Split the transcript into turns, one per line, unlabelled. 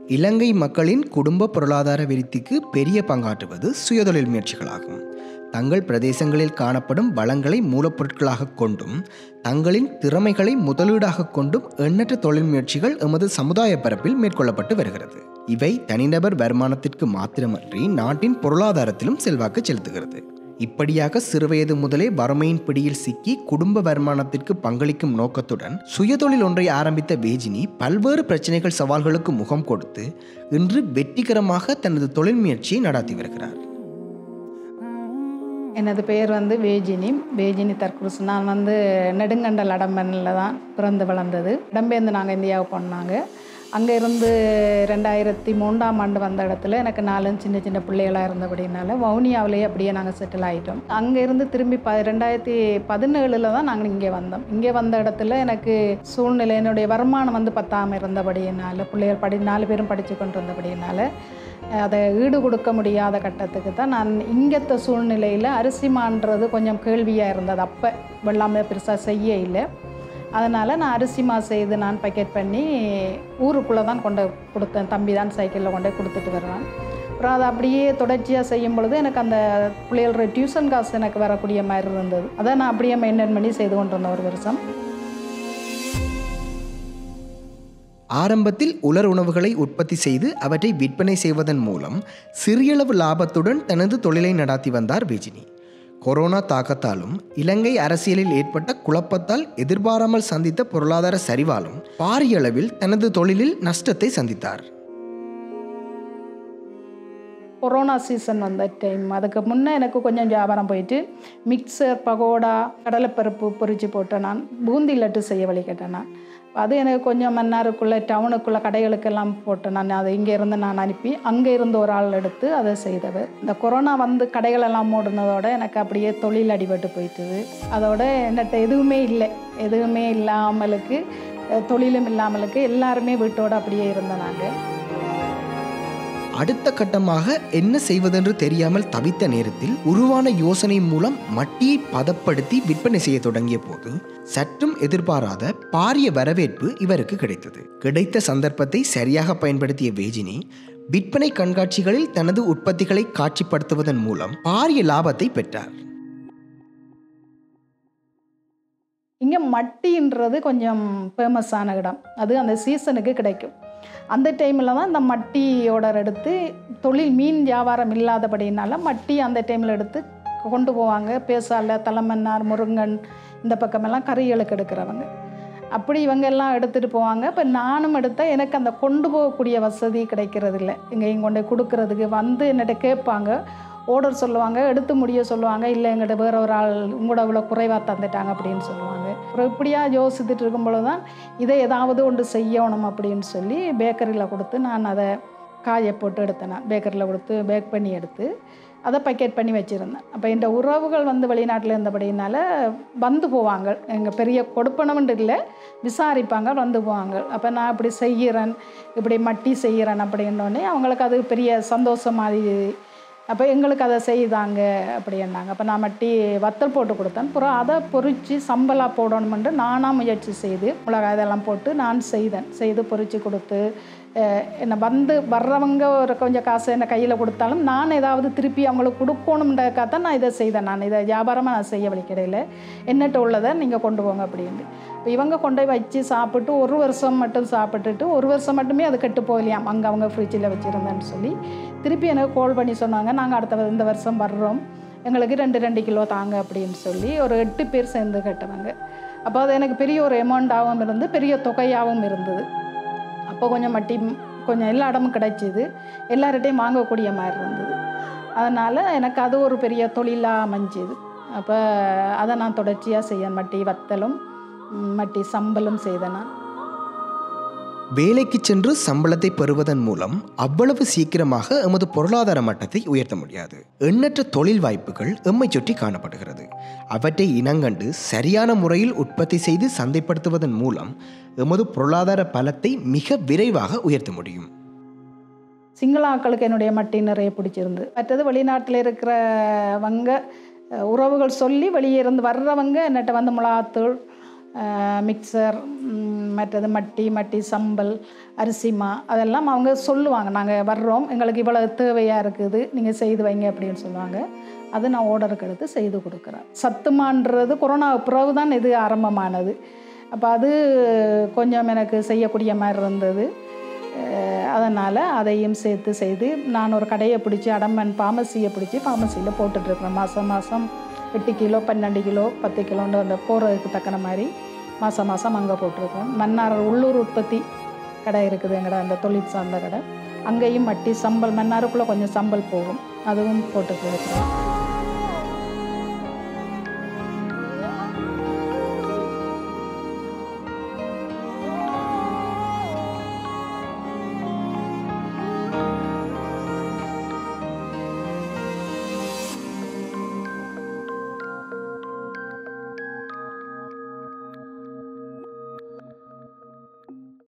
இலங்கை மக்களின் குடும்ப பொருளாதார விருத்திக்கு பெரிய பங்காற்றுவது சுயதொழில் முயற்சிகளாகும். தங்கள் பிரதேசங்களில் காணப்படும் வளங்களை மூலப்பொருட்களாக கொண்டும் தங்களின் திறமைகளை முதலீடாக கொண்டும் எண்ணற்ற தொழில் முயற்சிகள் எமது சமுதாய பரப்பில் மேற்கொள்ளப்பட்டு வருகிறது. இவை தனிநபர் வருமானத்திற்கு மாத்திரமன்றி நாட்டின் பொருளாதாரத்திலும் செல்வாக்கு செலுத்துகிறது. இப்படியாக சிறுவயது முதலே வறுமையின் பிடியில் சிக்கி குடும்ப வருமானத்திற்கு பங்களிக்கும் நோக்கத்துடன் சுயதொழில் ஒன்றை ஆரம்பித்த வேஜினி பல்வேறு பிரச்சனைகள் சவால்களுக்கு முகம் கொடுத்து இன்று வெற்றிகரமாக தனது தொழில் முயற்சியை நடாத்தி வருகிறார்.
எனது பெயர் வேஜினி தர்குருஸ். நான் நெடுங்கண்டல் அடம்பனில் தான் பிறந்து வளர்ந்தது. இடம்பெயர்ந்து நாங்கள் இந்தியாவுக்கு போனாங்க. அங்கே இருந்து 2003 வந்த இடத்துல எனக்கு 4 சின்ன பிள்ளைகளாக இருந்தபடினால வவுனியாவிலேயே அப்படியே நாங்கள் செட்டில் ஆகிட்டோம். அங்கே இருந்து திரும்பி 2017 தான் நாங்கள் இங்கே வந்தோம். இங்கே வந்த இடத்துல எனக்கு சூழ்நிலை என்னுடைய வருமானம் பத்தாமல் இருந்தபடியினால பிள்ளைகள் 4 பேரும் படித்து கொண்டு வந்தபடியினால அதை ஈடு கொடுக்க முடியாத கட்டத்துக்கு தான் நான் இங்கத்த சூழ்நிலையில் அரிசிமான்றது கொஞ்சம் கேள்வியாக இருந்தது. அப்போ வெள்ளாமை பெருசாக செய்ய இல்லை. அதனால் நான் அரிசிமா செய்து நான் பேக்கெட் பண்ணி ஊருக்குள்ளே தான் கொண்டு கொடுத்தேன். தம்பி தான் சைக்கிளில் கொண்டு கொடுத்துட்டு வர்றான். அப்புறம் அதை அப்படியே தொடர்ச்சியாக செய்யும் பொழுது எனக்கு அந்த பிள்ளைகளோட டியூஷன் காசு எனக்கு வரக்கூடிய மாதிரி இருந்தது. அதை நான் அப்படியே மெயின்டைன் பண்ணி செய்து கொண்டு இருந்தேன் 1 வருஷம்.
ஆரம்பத்தில் உலர் உணவுகளை உற்பத்தி செய்து அவற்றை விற்பனை செய்வதன் மூலம் சிறியளவு லாபத்துடன் தனது தொழிலை நடாத்தி வந்தார் வேஜினி. கொரோனா தாக்கத்தாலும் இலங்கை அரசியலில் ஏற்பட்ட குழப்பத்தால் எதிர்பாராமல் சந்தித்த பொருளாதார சரிவாலும் பாரிய அளவில் தனது தொழிலில் நஷ்டத்தை சந்தித்தார்.
கொரோனா சீசன் வந்த டைம், அதுக்கு முன்னே எனக்கு கொஞ்சம் வியாபாரம் போயிட்டு மிக்சர், பகோடா, கடலைப்பருப்பு பொரிச்சு போட்டேன். நான் பூந்தி லட்டு செய்ய வழி கேட்டேன். நான் அது எனக்கு கொஞ்சம் மன்னாருக்குள்ளே டவுனுக்குள்ளே கடைகளுக்கெல்லாம் போட்டேன். நான் அதை இங்கே இருந்து நான் அனுப்பி அங்கே இருந்து ஒரு ஆள் எடுத்து அதை செய்தவர். இந்த கொரோனா கடைகளெல்லாம் மூடினதோட எனக்கு அப்படியே தொழில் அடிபட்டு போயிட்டுது. அதோட என்கிட்ட எதுவுமே இல்லாமலுக்கு, தொழிலும் இல்லாமலுக்கு எல்லாருமே வீட்டோடு அப்படியே இருந்தோம். நாங்கள்
அடுத்த கட்டமாக என்ன செய்வதென்று தெரியாமல் தவித்த நேரத்தில் உருவான யோசனை மூலம் மட்டியை பதப்படுத்தி விற்பனை செய்ய தொடங்கிய போது சற்றும் எதிர்பாராத பாரிய வரவேற்பு இவருக்கு கிடைத்தது. கிடைத்த சந்தர்ப்பத்தை சரியாக பயன்படுத்திய வேஜினி விற்பனை கண்காட்சிகளில் தனது உற்பத்திகளை காட்சிப்படுத்துவதன் மூலம் பாரிய லாபத்தை பெற்றார்.
இங்கே மட்டின்றது கொஞ்சம் ஃபேமஸான இடம். அது அந்த சீசனுக்கு கிடைக்கும். அந்த டைமில் தான் இந்த மட்டி ஆர்டர் எடுத்து, தொழில் மீன் வியாபாரம் இல்லாதபடினால மட்டி அந்த டைமில் எடுத்து கொண்டு போவாங்க. பேசால, தலைமன்னார், முருங்கன் இந்த பக்கமெல்லாம் கறிகளுக்கு எடுக்கிறவங்க. அப்படி இவங்க எல்லாம் எடுத்துகிட்டு போவாங்க. இப்போ நானும் எடுத்தால் எனக்கு அந்த கொண்டு போகக்கூடிய வசதி கிடைக்கிறது இல்லை. எங்கேயும் கொண்டு கொடுக்கறதுக்கு என்னட்ட கேட்பாங்க, ஆர்டர் சொல்லுவாங்க, எடுத்து முடிய சொல்லுவாங்க. இல்லை எங்கிட்ட வேற ஒரு ஆள் உங்களோட இவ்வளோ குறைவாக தந்துட்டாங்க அப்படின்னு சொல்லுவாங்க. அப்புறம் இப்படியாக யோசிச்சுட்டு இருக்கும்பொழுது தான் இதை ஏதாவது ஒன்று செய்யணும் அப்படின்னு சொல்லி பேக்கரியில் கொடுத்து நான் அதை காய போட்டு எடுத்தேன். நான் பேக்கரியில் கொடுத்து பேக் பண்ணி எடுத்து அதை பேக்கெட் பண்ணி வச்சுருந்தேன். அப்போ இந்த உறவுகள் வெளிநாட்டில் இருந்தபடினால போவாங்க. எங்கள் பெரிய கொடுப்பனம்னு இல்லை, விசாரிப்பாங்க, போவாங்க. அப்போ நான் இப்படி செய்கிறேன், இப்படி மட்டி செய்கிறேன் அப்படின்னோடனே அவங்களுக்கு அது பெரிய சந்தோஷம் மாதிரி. அப்போ எங்களுக்கு அதை செய்தாங்க அப்படின்னாங்க. அப்போ நான் மட்டி வத்தல் போட்டு கொடுத்தேன். அப்புறம் அதை பொரித்து சம்பலாக போடணுமென்று நானாக முயற்சி செய்து மிளகாய் இதெல்லாம் போட்டு நான் செய்து பொரித்து கொடுத்து என்னை வர்றவங்க ஒரு கொஞ்சம் காசு என்னை கையில் கொடுத்தாலும் நான் ஏதாவது திருப்பி அவங்களுக்கு கொடுக்கணுன்றதுக்காக தான் நான் இதை செய்தேன். நான் இதை வியாபாரமாக நான் செய்ய வழிக்கிடையில் என்னட்ட உள்ளதை நீங்கள் கொண்டு போங்க அப்படின்ட்டு. இப்போ இவங்க கொண்டு போய் வச்சு சாப்பிட்டு 1 வருஷம் மட்டும் சாப்பிட்டுட்டு 1 வருஷம் மட்டுமே அது கெட்டு போகலையாம். அங்கே அவங்க ஃப்ரிட்ஜில் வச்சுருந்தேன்னு சொல்லி திருப்பி எனக்கு கால் பண்ணி சொன்னாங்க, நாங்கள் இந்த வருஷம் வர்றோம், எங்களுக்கு 2 கிலோ தாங்க அப்படின்னு சொல்லி ஒரு 8 பேர் சேர்ந்து கட்டுவாங்க. அப்போ அது எனக்கு பெரிய ஒரு அமௌண்ட்டாகவும் இருந்து பெரிய தொகையாகவும் இருந்தது. அப்போ கொஞ்சம் மட்டி கொஞ்சம் எல்லா இடமும் கிடைச்சிது, எல்லார்கிட்டையும் வாங்கக்கூடிய மாதிரி இருந்தது. அதனால் எனக்கு அது ஒரு பெரிய தொழிலாக அமைஞ்சுது. அப்போ அதை நான் தொடர்ச்சியாக செய்ய மட்டி வத்தலும் மட்டி சம்பலும் செய்தேன். நான்
வேலைக்கு சென்று சம்பளத்தை பெறுவதன் மூலம் அவ்வளவு சீக்கிரமாக எமது பொருளாதார மட்டத்தை உயர்த்த முடியாது. எண்ணற்ற தொழில் வாய்ப்புகள் எம்மை சுற்றி காணப்படுகிறது. அவற்றை இனங்கண்டு சரியான முறையில் உற்பத்தி செய்து சந்தைப்படுத்துவதன் மூலம் எமது பொருளாதார பலத்தை மிக விரைவாக உயர்த்த முடியும்.
சிங்களாக்களுக்கு என்னுடைய மட்டி நிறைய பிடிச்சிருந்து. மற்றது வெளிநாட்டில் இருக்கிறவங்க உறவுகள் சொல்லி வெளியே இருந்து வர்றவங்க என்னட்ட மிளகாத்தூள் மிக்சர், மற்றது மட்டி சம்பல், அரிசிமா அதெல்லாம் அவங்க சொல்லுவாங்க. நாங்கள் வர்றோம், எங்களுக்கு இவ்வளோ தேவையாக இருக்குது, நீங்கள் செய்து வைங்க அப்படின்னு சொல்லுவாங்க. அது நான் ஆர்டருக்கு எடுத்து செய்து கொடுக்குறேன். சத்துமான்றது கொரோனா பிறகு தான் இது ஆரம்பமானது. அப்போ அது கொஞ்சம் எனக்கு செய்யக்கூடிய மாதிரி இருந்தது. அதனால் அதையும் சேர்த்து செய்து நான் ஒரு கடையை பிடிச்சி அடம்பன் ஃபார்மசியை பிடிச்சி ஃபார்மசியில் போட்டுட்ருக்குறேன். மாதம் 8 கிலோ 12 கிலோ 10 கிலோன்னு அந்த போகிறதுக்கு தக்கன மாதிரி மாதம் அங்கே போட்டிருக்கேன். மன்னார் உள்ளூர் உற்பத்தி கடை இருக்குது எங்கட அந்த தொழில் சார்ந்த கடை. அங்கேயும் மட்டி சம்பல் மன்னாருக்குள்ளே கொஞ்சம் சம்பல் போகும், அதுவும் போட்டுட்டு இருக்கிறேன்.